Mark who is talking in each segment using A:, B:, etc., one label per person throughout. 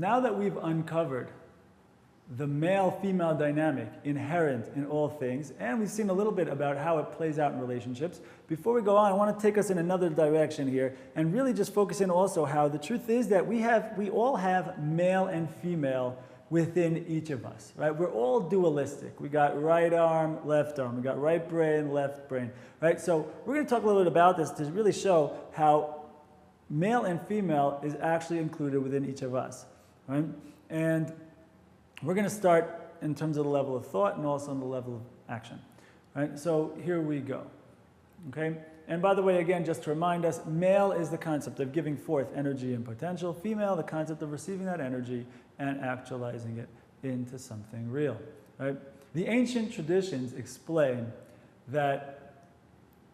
A: now that we've uncovered the male-female dynamic inherent in all things, and we've seen a little bit about how it plays out in relationships, before we go on, I want to take us in another direction here and really just focus in also how the truth is that we all have male and female within each of us, right? We're all dualistic. We got right arm, left arm. We got right brain, left brain, right? So we're going to talk a little bit about this to really show how male and female is actually included within each of us, right? And we're going to start in terms of the level of thought and also on the level of action, right? So here we go, okay? And by the way, again, just to remind us, male is the concept of giving forth energy and potential. Female, the concept of receiving that energy and actualizing it into something real, right? The ancient traditions explain that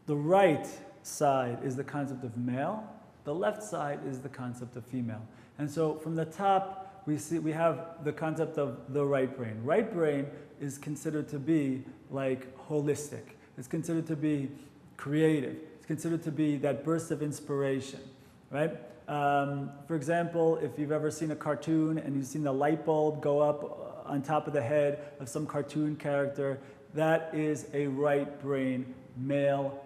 A: the right side is the concept of male, the left side is the concept of female. And so from the top, we have the concept of the right brain. Right brain is considered to be like holistic. It's considered to be creative. It's considered to be that burst of inspiration, right? For example, if you've ever seen a cartoon and you've seen the light bulb go up on top of the head of some cartoon character, that is a right brain male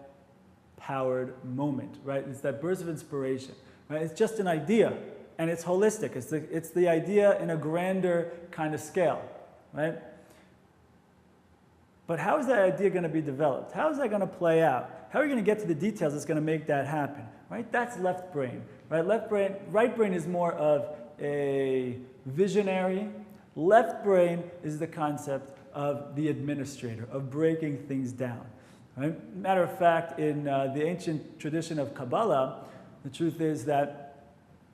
A: powered moment, right? It's that burst of inspiration, right? It's just an idea and it's holistic. It's the idea in a grander kind of scale, right? But how is that idea going to be developed? How is that going to play out? How are you going to get to the details that's going to make that happen, right? That's left brain, right? Right brain is more of a visionary. Left brain is the concept of the administrator, of breaking things down, right? Matter of fact, in the ancient tradition of Kabbalah, the truth is that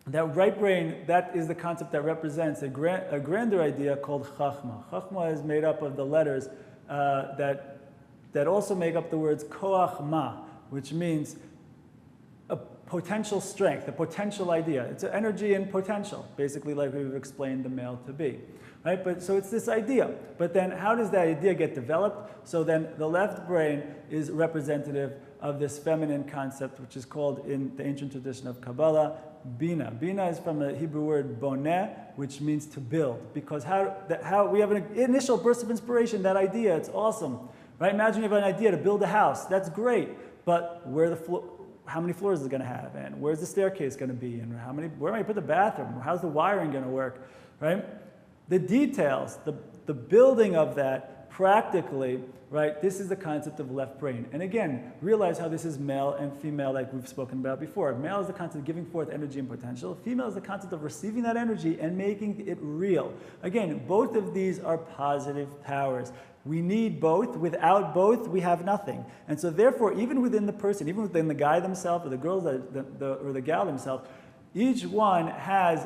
A: right brain, that is the concept that represents a grander idea called Chachma. Chachma is made up of the letters that also make up the words koach ma, which means a potential strength, a potential idea. It's an energy and potential, basically like we've explained the male to be. Right? But so it's this idea. But then how does that idea get developed? So then the left brain is representative of this feminine concept, which is called in the ancient tradition of Kabbalah, Bina. Bina is from the Hebrew word boneh, which means to build. Because how we have an initial burst of inspiration, that idea, it's awesome. Right? Imagine you have an idea to build a house. That's great. But how many floors is it going to have? And where's the staircase going to be? And where am I put the bathroom? How's the wiring going to work? Right? The details, the building of that practically, right, this is the concept of left brain. And again, realize how this is male and female like we've spoken about before. Male is the concept of giving forth energy and potential. Female is the concept of receiving that energy and making it real. Again, both of these are positive powers. We need both. Without both, we have nothing. And so therefore, even within the person, even within the guy themselves or the girl or the gal themselves, each one has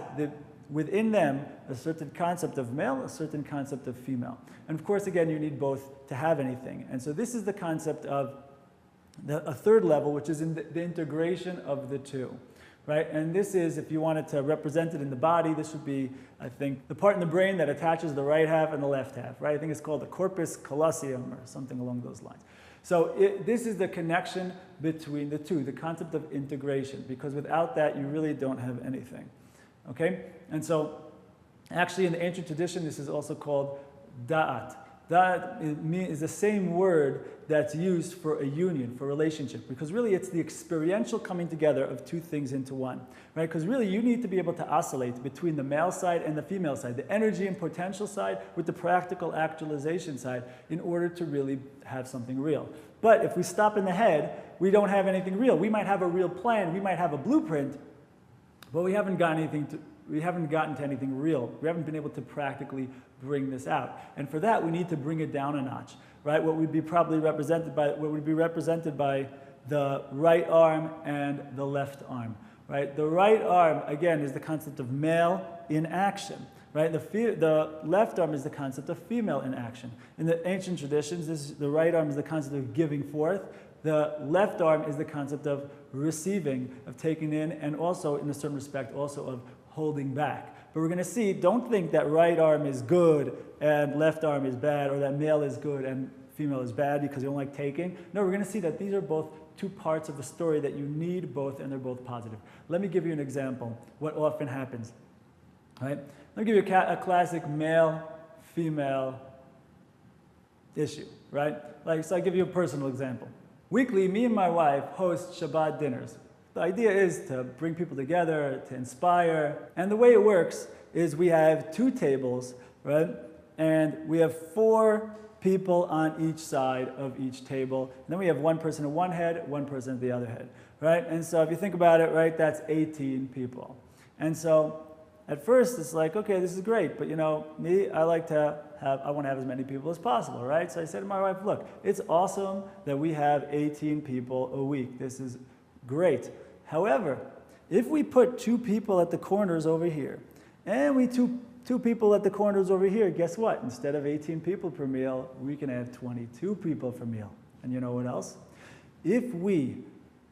A: within them a certain concept of male, a certain concept of female. And of course, again, you need both to have anything. And so this is the concept of a third level, which is in the integration of the two, right? And this is, if you wanted to represent it in the body, this would be, I think, the part in the brain that attaches the right half and the left half, right? I think it's called the corpus callosum or something along those lines. So this is the connection between the two, the concept of integration, because without that, you really don't have anything. Okay? And so, actually in the ancient tradition, this is also called da'at. Da'at is the same word that's used for a union, for a relationship, because really it's the experiential coming together of two things into one, right? Because really you need to be able to oscillate between the male side and the female side, the energy and potential side with the practical actualization side in order to really have something real. But if we stop in the head, we don't have anything real. We might have a real plan, we might have a blueprint, but we haven't gotten to anything real. We haven't been able to practically bring this out. And for that, we need to bring it down a notch, right? What would be represented by the right arm and the left arm, right? The right arm, again, is the concept of male in action, right? The left arm is the concept of female in action. In the ancient traditions, the right arm is the concept of giving forth. The left arm is the concept of receiving, of taking in, and also, in a certain respect, also of holding back. But we're going to see, don't think that right arm is good and left arm is bad, or that male is good and female is bad because you don't like taking. No, we're going to see that these are both two parts of the story that you need both and they're both positive. Let me give you an example. What often happens. Right? Let me give you a classic male-female issue, right? So I give you a personal example. Weekly, me and my wife host Shabbat dinners. The idea is to bring people together, to inspire, and the way it works is we have 2 tables, right? And we have 4 people on each side of each table. And then we have 1 person at one head, 1 person at the other head, right? And so if you think about it, right, that's 18 people. And so at first it's like, okay, this is great, but me, I want to have as many people as possible, right? So I said to my wife, look, it's awesome that we have 18 people a week. This is great. However, if we put 2 people at the corners over here, and we two people at the corners over here, guess what? Instead of 18 people per meal, we can have 22 people per meal. And you know what else? If we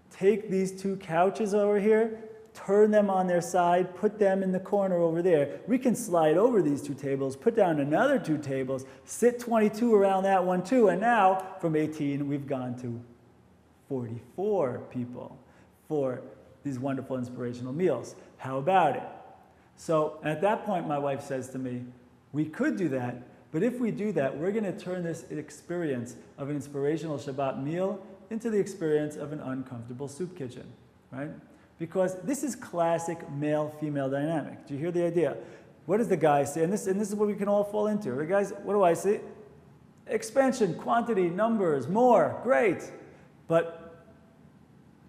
A: take these 2 couches over here, turn them on their side, put them in the corner over there, we can slide over these 2 tables, put down another 2 tables, sit 22 around that one too, and now from 18 we've gone to 44 people for these wonderful inspirational meals. How about it? So at that point my wife says to me, we could do that, but if we do that, we're going to turn this experience of an inspirational Shabbat meal into the experience of an uncomfortable soup kitchen, right? Because this is classic male-female dynamic. Do you hear the idea? What does the guy say? And this is what we can all fall into. The guys, what do I say? Expansion, quantity, numbers, more, great. But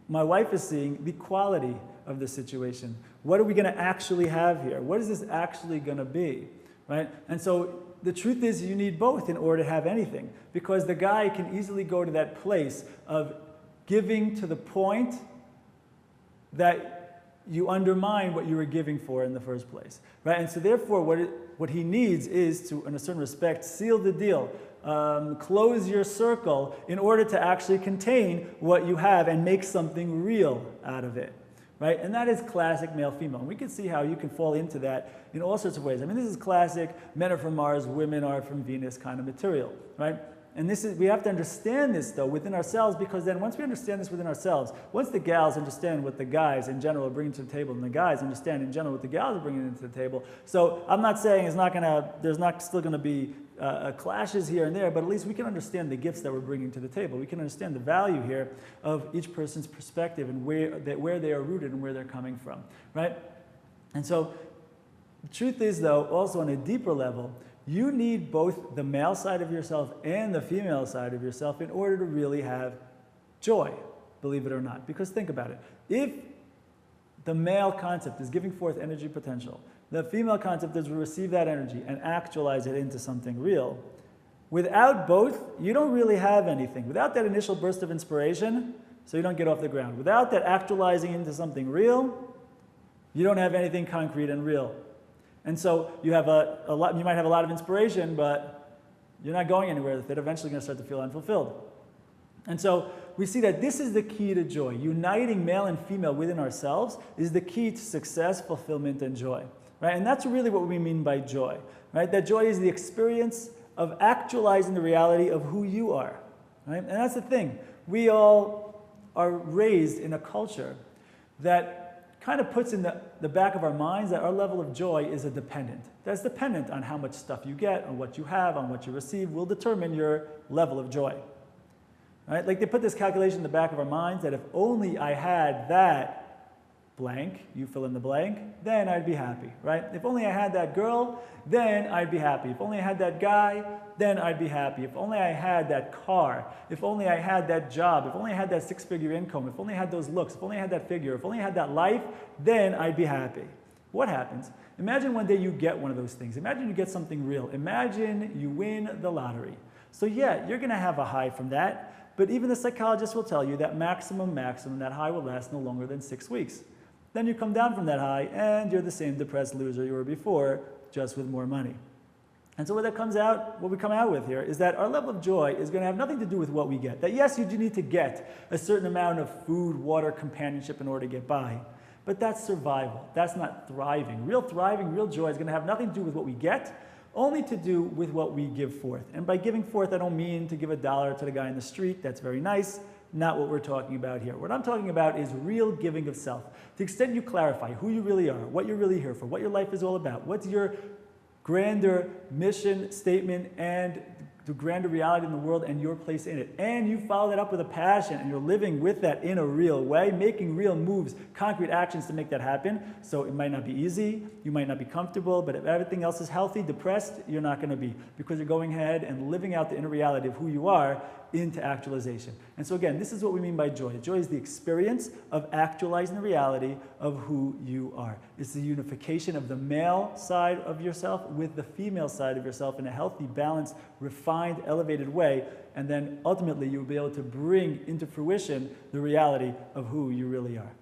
A: my wife is seeing the quality of the situation. What are we going to actually have here? What is this actually going to be, right? And so the truth is you need both in order to have anything, because the guy can easily go to that place of giving to the point that you undermine what you were giving for in the first place, right? And so therefore what he needs is to, in a certain respect, seal the deal, close your circle in order to actually contain what you have and make something real out of it, right? And that is classic male-female. And we can see how you can fall into that in all sorts of ways. I mean, this is classic men are from Mars, women are from Venus kind of material, right? And we have to understand this, though, within ourselves, because then once we understand this within ourselves, once the gals understand what the guys in general are bringing to the table, and the guys understand in general what the gals are bringing into the table. So I'm not saying there's not still going to be clashes here and there, but at least we can understand the gifts that we're bringing to the table. We can understand the value here of each person's perspective and where they are rooted and where they're coming from, right? And so the truth is, though, also on a deeper level, you need both the male side of yourself and the female side of yourself in order to really have joy, believe it or not. Because think about it. If the male concept is giving forth energy potential, the female concept is to receive that energy and actualize it into something real. Without both, you don't really have anything. Without that initial burst of inspiration, so you don't get off the ground. Without that actualizing into something real, you don't have anything concrete and real. And so you have you might have a lot of inspiration, but you're not going anywhere with it. Eventually you're going to start to feel unfulfilled. And so we see that this is the key to joy. Uniting male and female within ourselves is the key to success, fulfillment, and joy. Right? And that's really what we mean by joy. Right? That joy is the experience of actualizing the reality of who you are. Right? And that's the thing. We all are raised in a culture that kind of puts in the back of our minds that our level of joy is a dependent. That's dependent on how much stuff you get, on what you have, on what you receive, will determine your level of joy. Right? Like they put this calculation in the back of our minds that if only I had that blank, you fill in the blank, then I'd be happy, right? If only I had that girl, then I'd be happy. If only I had that guy, then I'd be happy. If only I had that car, if only I had that job, if only I had that 6-figure income, if only I had those looks, if only I had that figure, if only I had that life, then I'd be happy. What happens? Imagine one day you get one of those things. Imagine you get something real. Imagine you win the lottery. So yeah, you're going to have a high from that, but even the psychologist will tell you that maximum, that high will last no longer than 6 weeks. Then you come down from that high and you're the same depressed loser you were before, just with more money. And so what we come out with here is that our level of joy is going to have nothing to do with what we get. That yes, you do need to get a certain amount of food, water, companionship in order to get by. But that's survival. That's not thriving. Real thriving, real joy is going to have nothing to do with what we get, only to do with what we give forth. And by giving forth, I don't mean to give $1 to the guy in the street. That's very nice. not what we're talking about here. What I'm talking about is real giving of self. To the extent you clarify who you really are, what you're really here for, what your life is all about, what's your grander mission statement and the grander reality in the world and your place in it. And you follow that up with a passion and you're living with that in a real way, making real moves, concrete actions to make that happen. So it might not be easy, you might not be comfortable, but if everything else is healthy, depressed, you're not going to be, because you're going ahead and living out the inner reality of who you are into actualization. And so again, this is what we mean by joy. Joy is the experience of actualizing the reality of who you are. It's the unification of the male side of yourself with the female side of yourself in a healthy, balanced, refined, elevated way. And then ultimately you'll be able to bring into fruition the reality of who you really are.